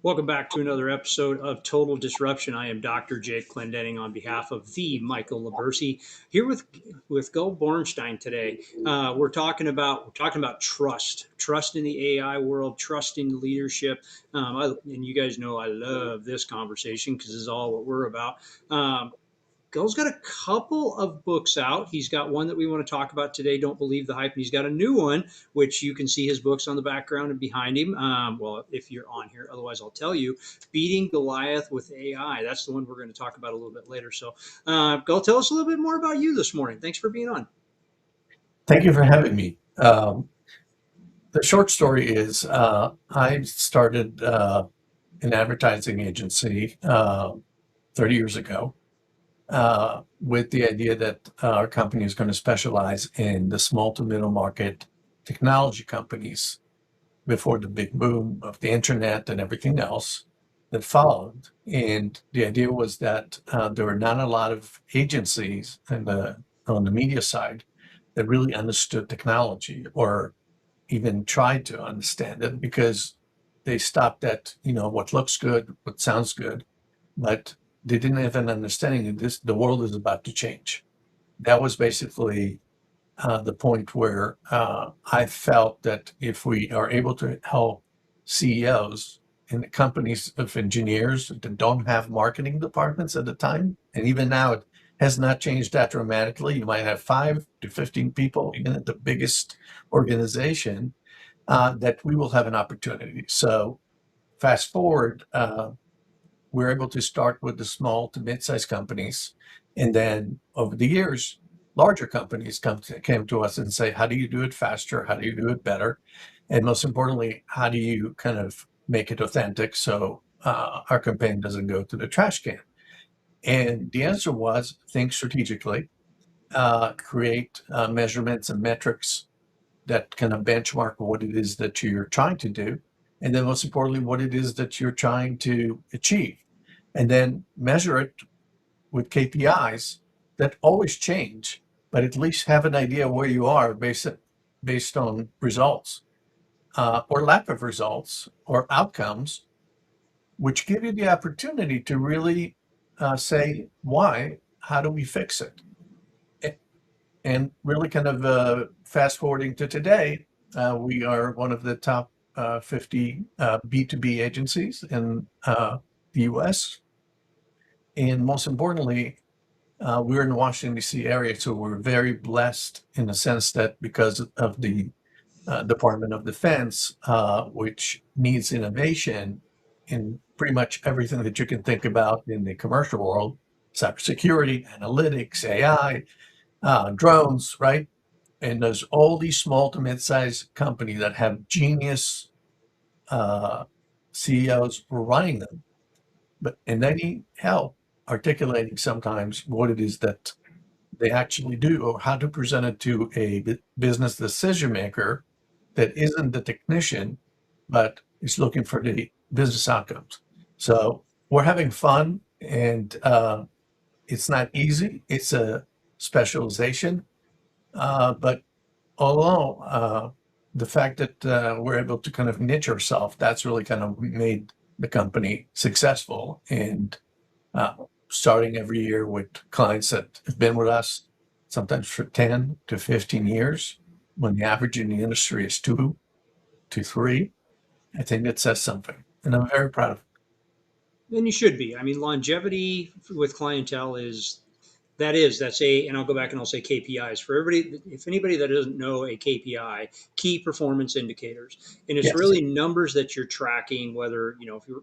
Welcome back to another episode of Total Disruption. I am Dr. Jake Clendenning on behalf of the Michael Labersi here with Go Borenstein today. We're talking about trust in the AI world, trust in leadership. And you guys know I love this conversation because this is all what we're about. Go's got a couple of books out. He's got one that we want to talk about today, Don't Believe the Hype. And he's got a new one, which you can see his books on the background and behind him. Well, if you're on here, otherwise I'll tell you. Beating Goliath with AI. That's the one we're going to talk about a little bit later. So, Go, tell us a little bit more about you this morning. Thanks for being on. Thank you for having me. The short story is I started an advertising agency 30 years ago with the idea that our company is going to specialize in the small to middle market technology companies before the big boom of the internet and everything else that followed. And the idea was that there were not a lot of agencies on the media side that really understood technology or even tried to understand it because they stopped at what looks good, what sounds good, but they didn't have an understanding that the world is about to change. That was basically the point where I felt that if we are able to help CEOs in the companies of engineers that don't have marketing departments at the time, and even now it has not changed that dramatically. You might have 5 to 15 people, even at the biggest organization, that we will have an opportunity. So fast forward, we're able to start with the small to mid-sized companies. And then over the years, larger companies came to us and say, how do you do it faster? How do you do it better? And most importantly, how do you kind of make it authentic so our campaign doesn't go to the trash can? And the answer was think strategically, create measurements and metrics that kind of benchmark what it is that you're trying to do. And then most importantly, what it is that you're trying to achieve. And then measure it with KPIs that always change, but at least have an idea where you are based on results or lack of results or outcomes, which give you the opportunity to really say, why, how do we fix it? And really kind of fast forwarding to today, we are one of the top 50 B2B agencies in the US. And most importantly, we're in the Washington, D.C. area, so we're very blessed in the sense that because of the Department of Defense, which needs innovation in pretty much everything that you can think about in the commercial world, cybersecurity, analytics, AI, drones, right? And there's all these small to mid-sized companies that have genius uh, CEOs running them, and they need help articulating sometimes what it is that they actually do or how to present it to a business decision maker that isn't the technician, but is looking for the business outcomes. So we're having fun, and it's not easy. It's a specialization, but although the fact that we're able to kind of niche ourselves, that's really kind of made the company successful. And uh, starting every year with clients that have been with us sometimes for 10 to 15 years, when the average in the industry is 2 to 3, I think it says something. And I'm very proud of it. And you should be. I mean, longevity with clientele that's a, and I'll go back and I'll say KPIs for everybody. If anybody that doesn't know a KPI, key performance indicators, and it's Yes. really numbers that you're tracking. Whether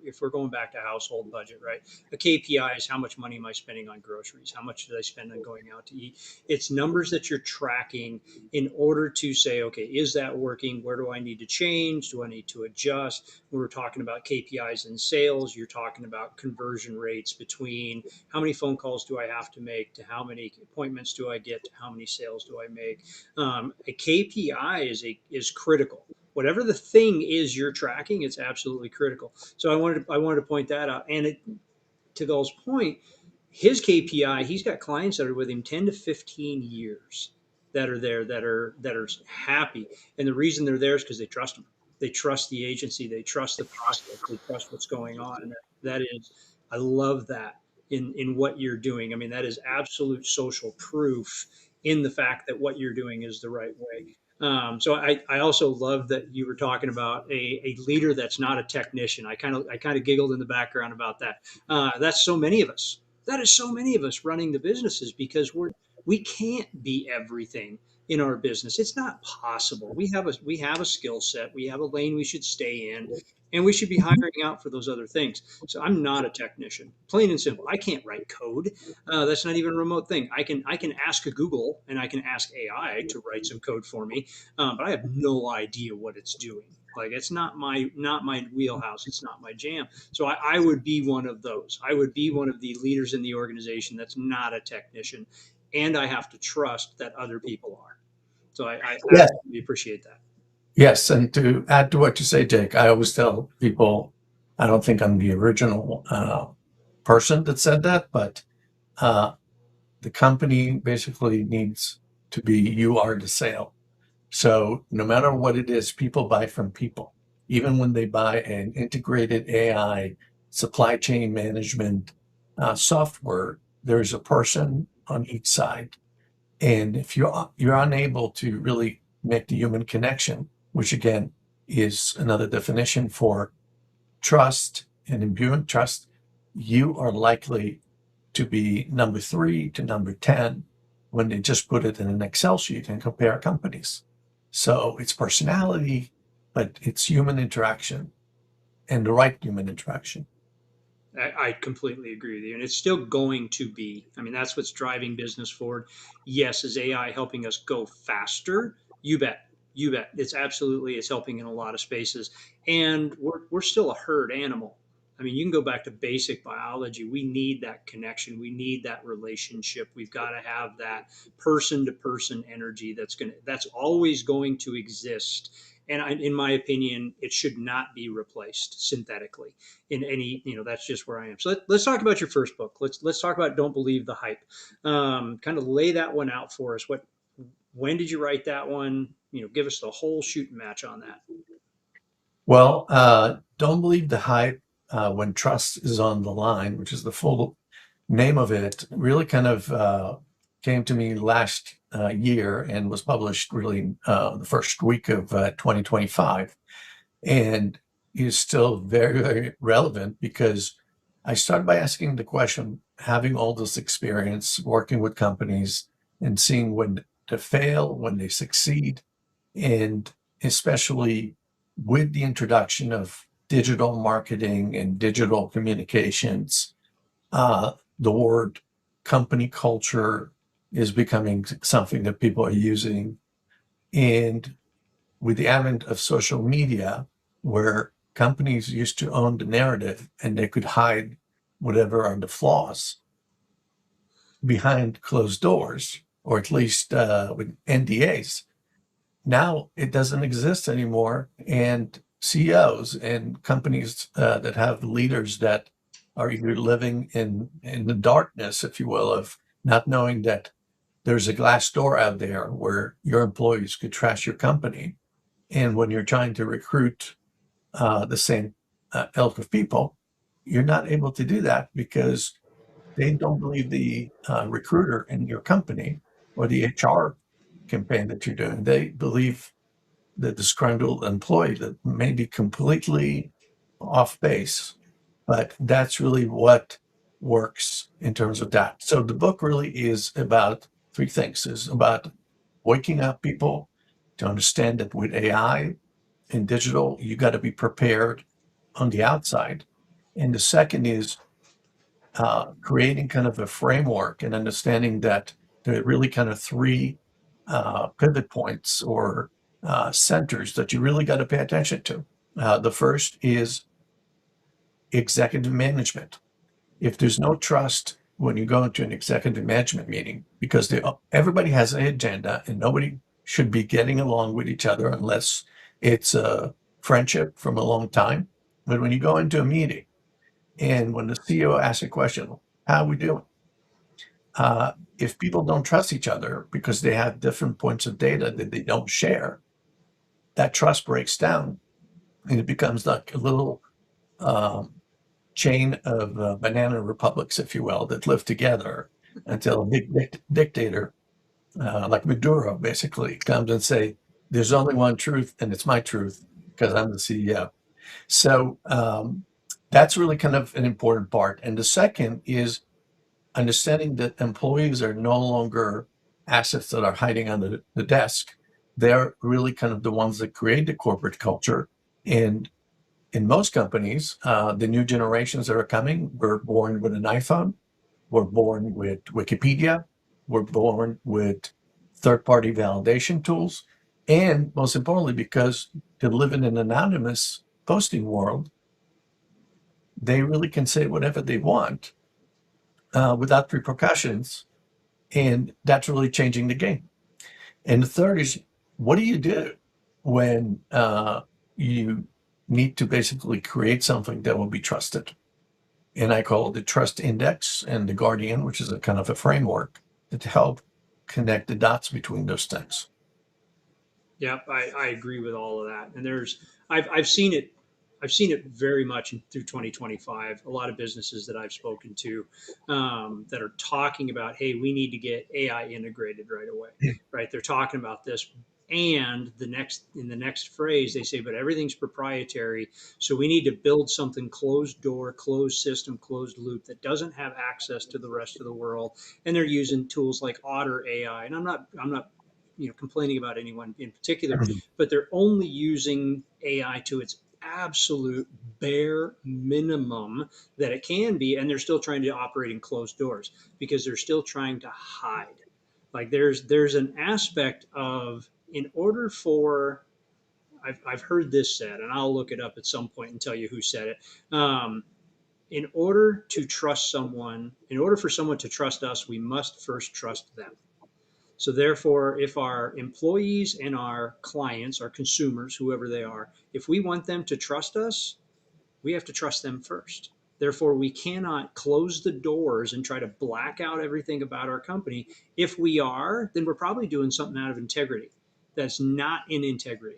if we're going back to household budget, right? A KPI is how much money am I spending on groceries? How much did I spend on going out to eat? It's numbers that you're tracking in order to say, okay, is that working? Where do I need to change? Do I need to adjust? When we're talking about KPIs in sales, you're talking about conversion rates between how many phone calls do I have to make to how many appointments do I get to how many sales do I make. A KPI is critical. Whatever the thing is you're tracking, it's absolutely critical. So I wanted to point that out. And to Gull's point, his KPI, he's got clients that are with him 10 to 15 years that are there that are happy, and the reason they're there is because they trust him. They trust the agency, they trust the process, they trust what's going on. And that is, I love that in what you're doing. I mean, that is absolute social proof in the fact that what you're doing is the right way. So I also love that you were talking about a leader that's not a technician. I kind of giggled in the background about that. That's so many of us. That is so many of us running the businesses because we can't be everything in our business. It's not possible. We have a skill set. We have a lane we should stay in, and we should be hiring out for those other things. So I'm not a technician, plain and simple. I can't write code. That's not even a remote thing. I can ask a Google and I can ask AI to write some code for me, but I have no idea what it's doing. Like it's not my wheelhouse. It's not my jam. So I would be one of those. I would be one of the leaders in the organization that's not a technician, and I have to trust that other people are. So I Yes. absolutely appreciate that. Yes, and to add to what you say, Jake, I always tell people I don't think I'm the original person that said that, but uh, the company basically needs to be you are the sale. So no matter what it is, people buy from people. Even when they buy an integrated AI supply chain management software, there's a person on each side. And if you're unable to really make the human connection, which again is another definition for trust and imbuing trust, you are likely to be number 3 to number 10 when they just put it in an Excel sheet and compare companies. So it's personality, but it's human interaction and the right human interaction. I completely agree with you. And it's still going to be. I mean, that's what's driving business forward. Yes, is AI helping us go faster? You bet. You bet. It's helping in a lot of spaces. And we're still a herd animal. I mean, you can go back to basic biology. We need that connection. We need that relationship. We've got to have that person to person energy that's always going to exist. And in my opinion, it should not be replaced synthetically in any, that's just where I am. So let's talk about your first book. Let's talk about Don't Believe the Hype. Kind of lay that one out for us. When did you write that one? Give us the whole shooting match on that. Well, don't believe the hype when trust is on the line, which is the full name of it, really kind of came to me last year and was published really the first week of 2025, and is still very, very relevant because I started by asking the question, having all this experience working with companies and seeing when they fail, when they succeed, and especially with the introduction of digital marketing and digital communications, the word company culture is becoming something that people are using. And with the advent of social media, where companies used to own the narrative and they could hide whatever are the flaws behind closed doors, or at least with NDAs, now it doesn't exist anymore. And CEOs and companies that have leaders that are either living in the darkness, if you will, of not knowing that there's a glass door out there where your employees could trash your company. And when you're trying to recruit the same ilk of people, you're not able to do that because they don't believe the recruiter in your company or the HR campaign that you're doing. They believe the disgruntled employee that may be completely off base, but that's really what works in terms of that. So the book really is about three things. Is about waking up people to understand that with AI and digital, you got to be prepared on the outside. And the second is creating kind of a framework and understanding that there are really kind of three pivot points or centers that you really got to pay attention to. The first is executive management. If there's no trust when you go into an executive management meeting, because everybody has an agenda and nobody should be getting along with each other unless it's a friendship from a long time. But when you go into a meeting and when the CEO asks a question, how are we doing? If people don't trust each other because they have different points of data that they don't share, that trust breaks down and it becomes like a little um, chain of banana republics, if you will, that live together until a big dictator like Maduro basically comes and say, there's only one truth and it's my truth because I'm the CEO. So that's really kind of an important part. And the second is understanding that employees are no longer assets that are hiding under the desk. They're really kind of the ones that create the corporate culture. And in most companies, the new generations that are coming were born with an iPhone, were born with Wikipedia, were born with third-party validation tools, and most importantly, because to live in an anonymous posting world, they really can say whatever they want without repercussions, and that's really changing the game. And the third is, what do you do when you need to basically create something that will be trusted? And I call it the Trust Index and the Guardian, which is a kind of a framework to help connect the dots between those things. Yeah, I agree with all of that. And I've seen it. I've seen it very much through 2025. A lot of businesses that I've spoken to that are talking about, hey, we need to get AI integrated right away. Right? They're talking about this, and the next phrase they say, but everything's proprietary, so we need to build something closed door, closed system, closed loop that doesn't have access to the rest of the world. And they're using tools like Otter AI. And I'm not complaining about anyone in particular, but they're only using AI to its absolute bare minimum that it can be, and they're still trying to operate in closed doors because they're still trying to hide. Like there's an aspect of, in order for, I've heard this said, and I'll look it up at some point and tell you who said it. In order to trust someone, in order for someone to trust us, we must first trust them. So therefore, if our employees and our clients, our consumers, whoever they are, if we want them to trust us, we have to trust them first. Therefore, we cannot close the doors and try to black out everything about our company. If we are, then we're probably doing something out of integrity that's not in integrity.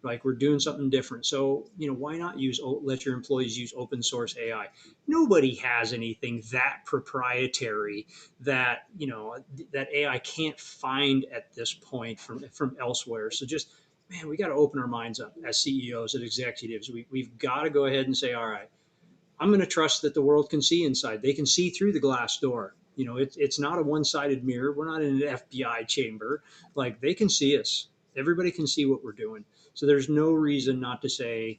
Like we're doing something different. So, why not let your employees use open source AI? Nobody has anything that proprietary that, that AI can't find at this point from elsewhere. So just, man, we got to open our minds up as CEOs and executives. We've got to go ahead and say, all right, I'm going to trust that the world can see inside. They can see through the glass door. It's not a one-sided mirror. We're not in an FBI chamber. Like they can see us. Everybody can see what we're doing. So there's no reason not to say,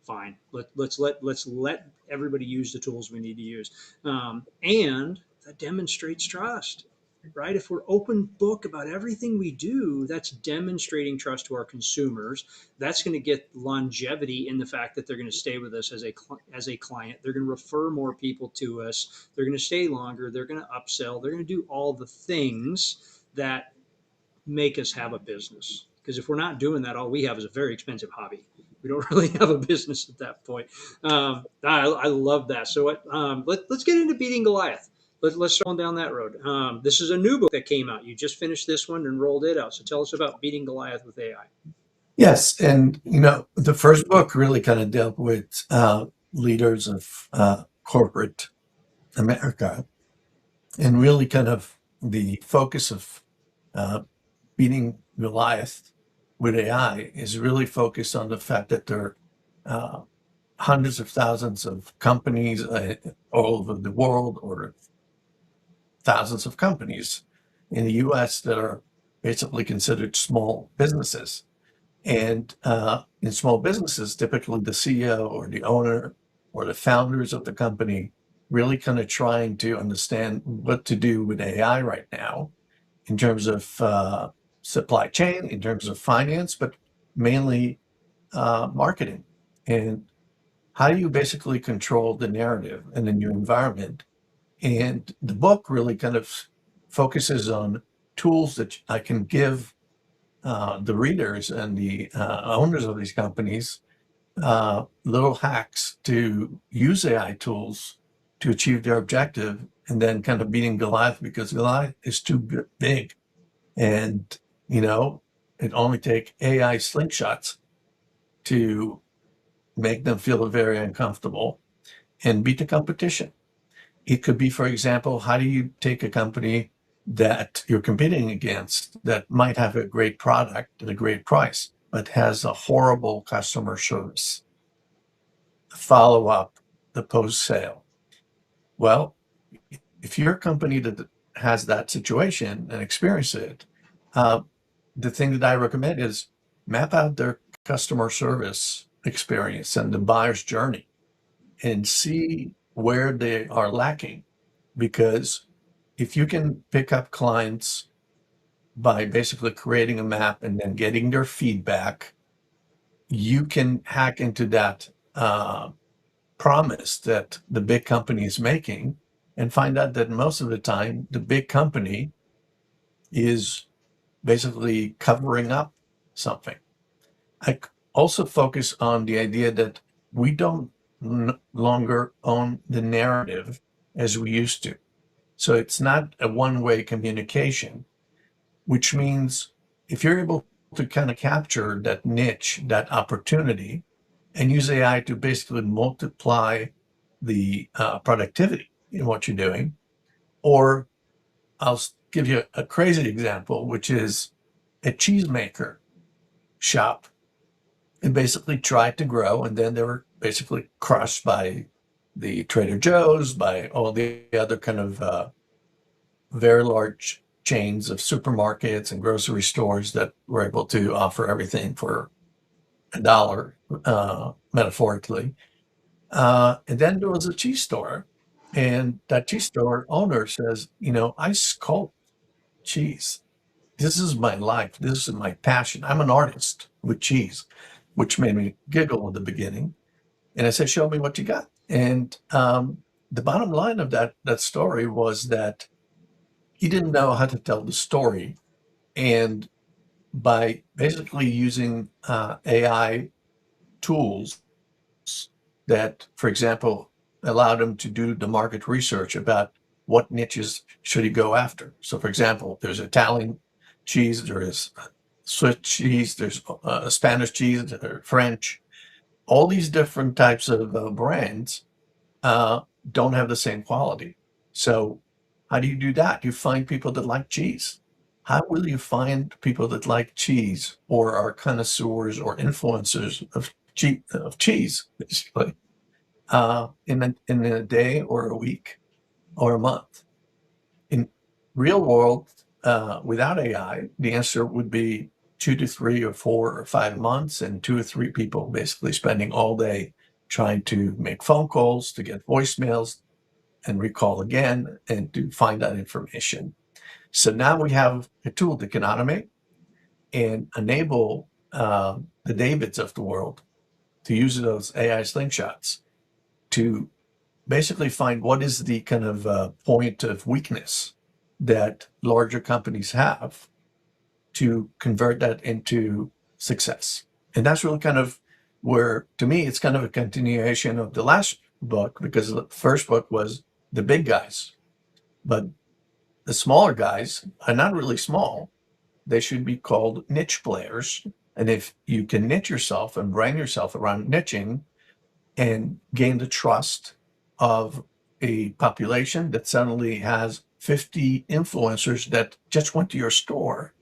fine. Let's let everybody use the tools we need to use, and that demonstrates trust, right? If we're open book about everything we do, that's demonstrating trust to our consumers. That's going to get longevity in the fact that they're going to stay with us as a client. They're going to refer more people to us. They're going to stay longer. They're going to upsell. They're going to do all the things that make us have a business. Because if we're not doing that, all we have is a very expensive hobby. We don't really have a business at that point. I love that. So let's get into beating Goliath. Let's start on down that road. This is a new book that came out. You just finished this one and rolled it out. So tell us about beating Goliath with AI. Yes, and the first book really kind of dealt with leaders of corporate America, and really kind of the focus of uh, beating Goliath with AI is really focused on the fact that there are hundreds of thousands of companies all over the world, or thousands of companies in the US that are basically considered small businesses. And in small businesses, typically the CEO or the owner or the founders of the company really kind of trying to understand what to do with AI right now in terms of supply chain, in terms of finance, but mainly marketing. And how do you basically control the narrative in the new environment? And the book really kind of focuses on tools that I can give the readers and the owners of these companies little hacks to use AI tools to achieve their objective, and then kind of beating Goliath because Goliath is too big. And, it only take AI slingshots to make them feel very uncomfortable, and beat the competition. It could be, for example, how do you take a company that you're competing against that might have a great product at a great price, but has a horrible customer service, follow up, the post sale? Well, if you're a company that has that situation and experience it, uh, the thing that I recommend is map out their customer service experience and the buyer's journey and see where they are lacking. Because if you can pick up clients by basically creating a map and then getting their feedback, you can hack into that promise that the big company is making and find out that most of the time the big company is basically covering up something. I also focus on the idea that we don't longer own the narrative as we used to. So it's not a one-way communication, which means if you're able to kind of capture that niche, that opportunity, and use AI to basically multiply the productivity in what you're doing, or I'll give you a crazy example, which is a cheesemaker shop. And basically tried to grow, and then they were basically crushed by the Trader Joe's, by all the other kind of very large chains of supermarkets and grocery stores that were able to offer everything for $1, metaphorically. And then there was a cheese store, and that cheese store owner says, I sculpt cheese. This is my life. This is my passion. I'm an artist with cheese, which made me giggle in the beginning. And I said, show me what you got. And the bottom line of that story was that he didn't know how to tell the story. And by basically using AI tools that, for example, allowed him to do the market research about what niches should he go after. So, for example, there's Italian cheese, there is Swiss cheese, there's Spanish cheese, there's French. All these different types of brands uh, don't have the same quality. So, how do you do that? You find people that like cheese. How will you find people that like cheese or are connoisseurs or influencers of cheese, basically, in a day or a week or a month? In real world, without AI, the answer would be 2 to 3 or 4 or 5 months, and 2 or 3 people basically spending all day trying to make phone calls, to get voicemails, and recall again, and to find that information. So now we have a tool that can automate and enable the Davids of the world to use those AI slingshots to basically find what is the kind of point of weakness that larger companies have to convert that into success. And that's really kind of where, to me, it's kind of a continuation of the last book, because the first book was the big guys, but the smaller guys are not really small. They should be called niche players. And if you can niche yourself and brand yourself around niching, and gain the trust of a population that suddenly has 50 influencers that just went to your store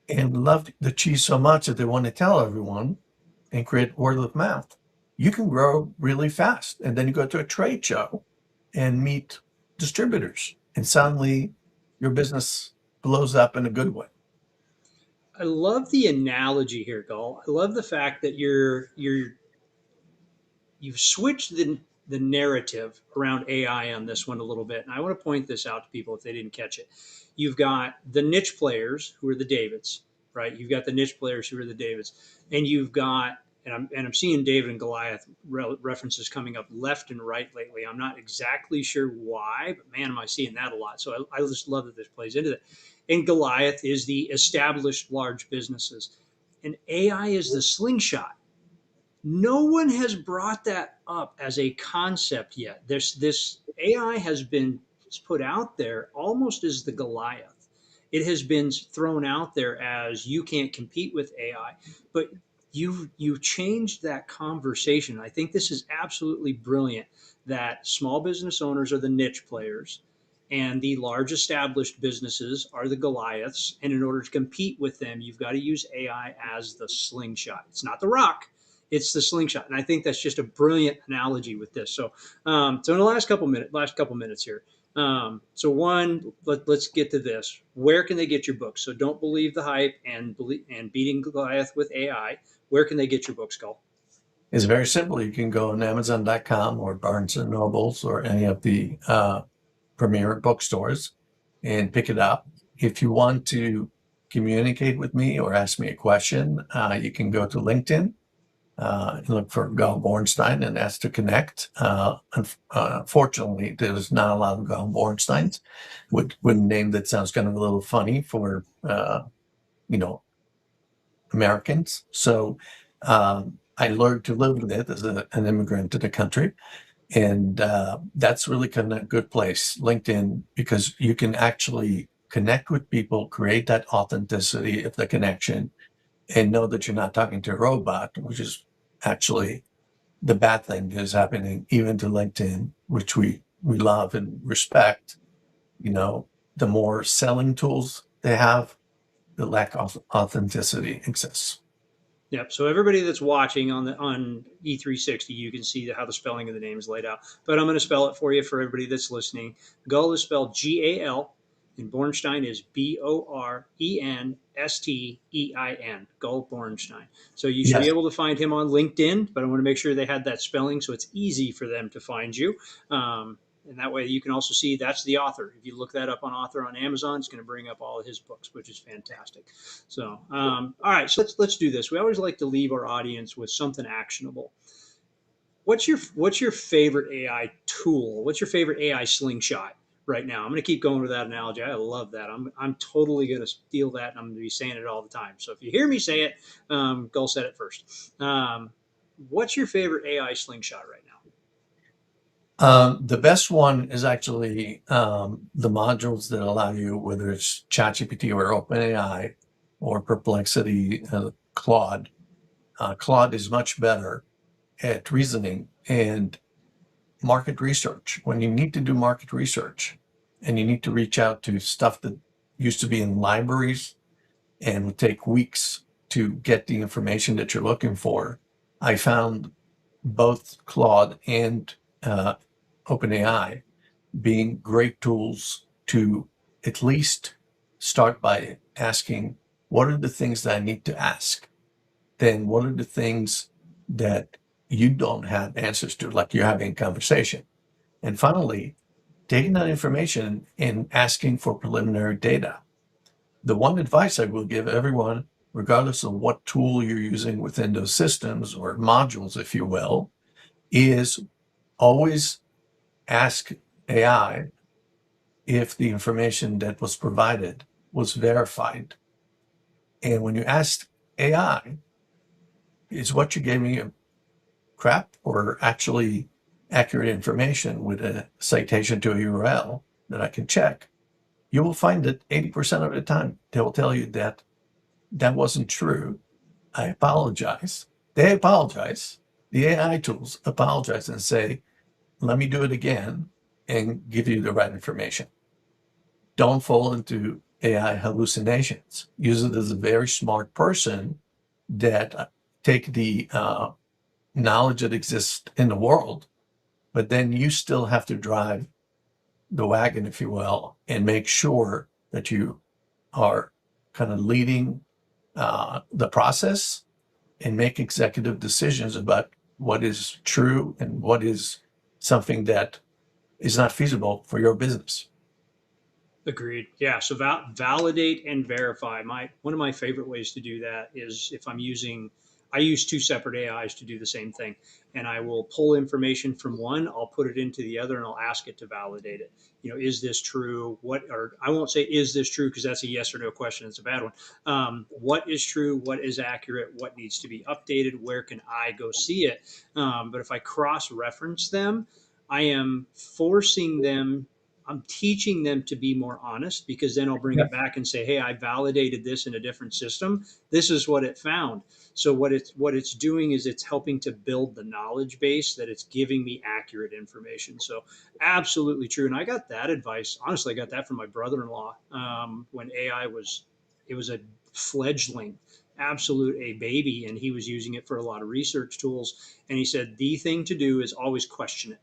and loved the cheese so much that they want to tell everyone and create word of mouth, you can grow really fast. And then you go to a trade show and meet distributors, and suddenly your business blows up in a good way. I love the analogy here, Gul. I love the fact that you've switched the narrative around AI on this one a little bit. And I want to point this out to people if they didn't catch it. You've got the niche players who are the Davids, right? You've got the niche players who are the Davids, and you've got and I'm seeing David and Goliath references coming up left and right lately. I'm not exactly sure why, but man, am I seeing that a lot. So I just love that this plays into that. And Goliath is the established large businesses, and AI is the slingshot. No one has brought that up as a concept yet. This AI has been put out there almost as the Goliath. It has been thrown out there as you can't compete with AI. But you changed that conversation. I think this is absolutely brilliant that small business owners are the niche players and the large established businesses are the Goliaths. And in order to compete with them, you've got to use AI as the slingshot. It's not the rock, it's the slingshot. And I think that's just a brilliant analogy with this. So in the last couple minutes here, so one, let's get to this. Where can they get your books? So don't believe the hype and beating Goliath with AI. Where can they get your books, Skull? It's very simple. You can go on Amazon.com or Barnes and Nobles or any of the premier bookstores and pick it up. If you want to communicate with me or ask me a question, you can go to LinkedIn, look for Gal Borenstein and ask to connect. Unfortunately, there's not a lot of Gal Borensteins with a name that sounds kind of a little funny for, you know, Americans. So I learned to live with it as an immigrant to the country. And that's really kind of a good place, LinkedIn, because you can actually connect with people, create that authenticity of the connection, and know that you're not talking to a robot, which is actually the bad thing that is happening even to LinkedIn, which we love and respect. You know, the more selling tools they have, the lack of authenticity exists. Yep. So everybody that's watching on E360, you can see how the spelling of the name is laid out. But I'm going to spell it for you for everybody that's listening. Gull is spelled Gal, and Bornstein is Borenstein. Gull Bornstein. So you should be Yes. able to find him on LinkedIn, but I want to make sure they had that spelling so it's easy for them to find you. And that way you can also see that's the author. If you look that up on author on Amazon, it's going to bring up all of his books, which is fantastic. All right, so let's do this. We always like to leave our audience with something actionable. What's your favorite AI tool? What's your favorite AI slingshot right now? I'm going to keep going with that analogy. I love that. I'm totally going to steal that, and I'm going to be saying it all the time. So if you hear me say it, Gull said it first. What's your favorite AI slingshot right now? The best one is actually the modules that allow you, whether it's ChatGPT or OpenAI or Perplexity, Claude. Claude is much better at reasoning and market research. When you need to do market research and you need to reach out to stuff that used to be in libraries and would take weeks to get the information that you're looking for, I found both Claude and OpenAI being great tools to at least start by asking, what are the things that I need to ask? Then what are the things that you don't have answers to, like you're having a conversation? And finally, taking that information and asking for preliminary data. The one advice I will give everyone, regardless of what tool you're using within those systems or modules, if you will, is always ask AI if the information that was provided was verified. And when you ask AI, is what you gave me a crap or actually accurate information with a citation to a URL that I can check, you will find that 80% of the time they will tell you that that wasn't true. I apologize. They apologize. The AI tools apologize and say, let me do it again and give you the right information. Don't fall into AI hallucinations. Use it as a very smart person that take the knowledge that exists in the world, but then you still have to drive the wagon, if you will, and make sure that you are kind of leading the process and make executive decisions about what is true and what is something that is not feasible for your business. Agreed. Yeah. So validate and verify. One of my favorite ways to do that is if I use two separate AIs to do the same thing, and I will pull information from one, I'll put it into the other, and I'll ask it to validate it. Is this true? Or I won't say is this true because that's a yes or no question. It's a bad one. What is true? What is accurate? What needs to be updated? Where can I go see it? But if I cross reference them, I am forcing them I'm teaching them to be more honest, because then I'll bring Yeah. it back and say, hey, I validated this in a different system. This is what it found. So what it's doing is it's helping to build the knowledge base that it's giving me accurate information. So absolutely true. And I got that advice. Honestly, I got that from my brother-in-law, when AI was, it was a fledgling, absolute a baby, and he was using it for a lot of research tools. And he said the thing to do is always question it.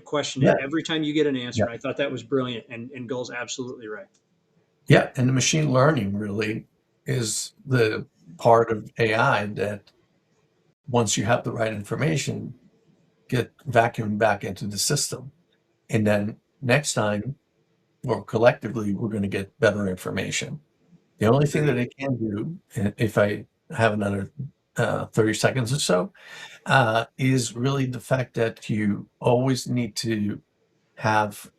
Question it Yeah. every time you get an answer. Yeah. And I thought that was brilliant. And Gull's absolutely right. Yeah. And the machine learning really is the part of AI that once you have the right information, get vacuumed back into the system. And then next time, or collectively, we're going to get better information. The only thing that Agreed. it can do, if I have another 30 seconds or so, is really the fact that you always need to have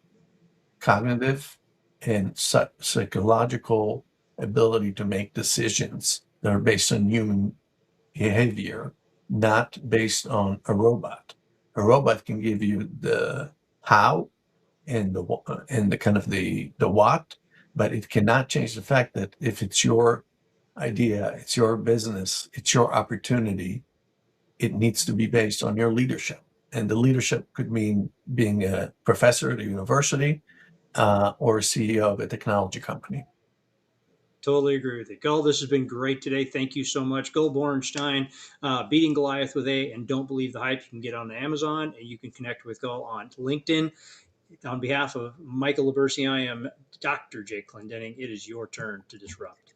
cognitive and psychological ability to make decisions that are based on human behavior, not based on a robot. A robot can give you the how and the kind of the what, but it cannot change the fact that if it's your idea, it's your business, it's your opportunity, it needs to be based on your leadership. And the leadership could mean being a professor at a university or a CEO of a technology company. Totally agree with you. Gull, this has been great today. Thank you so much. Gull Borenstein, Beating Goliath with A, and Don't Believe the Hype. You can get on Amazon, and you can connect with Gull on LinkedIn. On behalf of Michael Labersi, I am Dr. Jake Clendenning. It is your turn to disrupt.